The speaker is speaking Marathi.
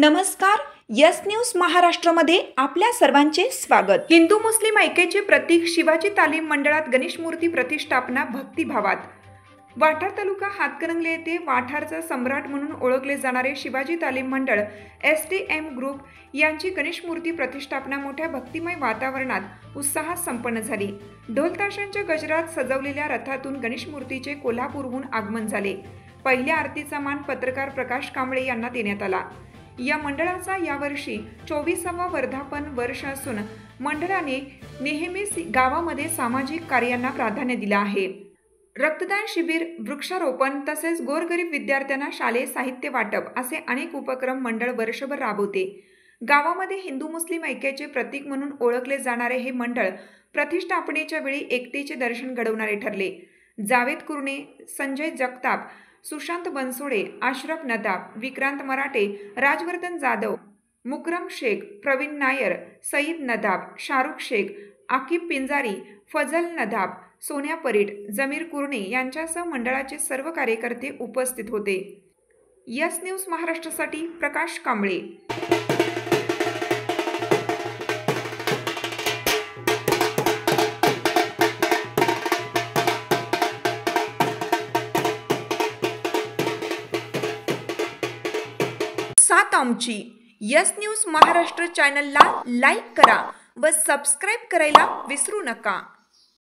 नमस्कार. यस न्यूज महाराष्ट्रामध्ये आपल्या सर्वांचे स्वागत. हिंदू मुस्लिम ऐक्याचे प्रतीक शिवाजी तालीम मंडळात गणेश मूर्ती प्रतिष्ठापना भक्तिभावात. वाठार तालुका हातकणंगले येथे वाठारचा सम्राट म्हणून ओळखले जाणारे शिवाजी तालीम मंडळ STM ग्रुप यांची गणेश मूर्ती प्रतिष्ठापना मोठ्या भक्तिमय वातावरणात उत्साहात संपन्न झाली. ढोल ताशांच्या गजरात सजवलेल्या रथातून गणेश मूर्तीचे कोल्हापूरहून आगमन झाले. पहिल्या आरतीचा मान पत्रकार प्रकाश कांबळे यांना देण्यात आला. या मंडळाचा यावर्षी 24वा वर्धापन वर्ष असून मंडळाने नेहमीच गावामध्ये सामाजिक कार्यांना प्राधान्य दिले आहे. रक्तदान शिबिर, वृक्षारोपण तसेच गोरगरीब विद्यार्थ्यांना शालेय साहित्य वाटप असे अनेक उपक्रम मंडळ वर्षभर राबवते. गावामध्ये हिंदू मुस्लिम ऐक्याचे प्रतीक म्हणून ओळखले जाणारे हे मंडळ प्रतिष्ठापनेच्या वेळी एकतेचे दर्शन घडवणारे ठरले. जावेद कुरणे, संजय जगताप, सुशांत बनसोडे, अशरफ नदाब, विक्रांत मराठे, राजवर्धन जाधव, मुकरम शेख, प्रवीण नायर, सईद नदाब, शाहरुख शेख, आकिब पिंजारी, फजल नदाब, सोन्या परीट, जमीर कुरणे यांच्यासह मंडळाचे सर्व कार्यकर्ते उपस्थित होते. यस न्यूज महाराष्ट्रासाठी प्रकाश कांबळे. साथ आमची यस न्यूज महाराष्ट्र चॅनलला लाईक करा व सबस्क्राईब करायला विसरू नका.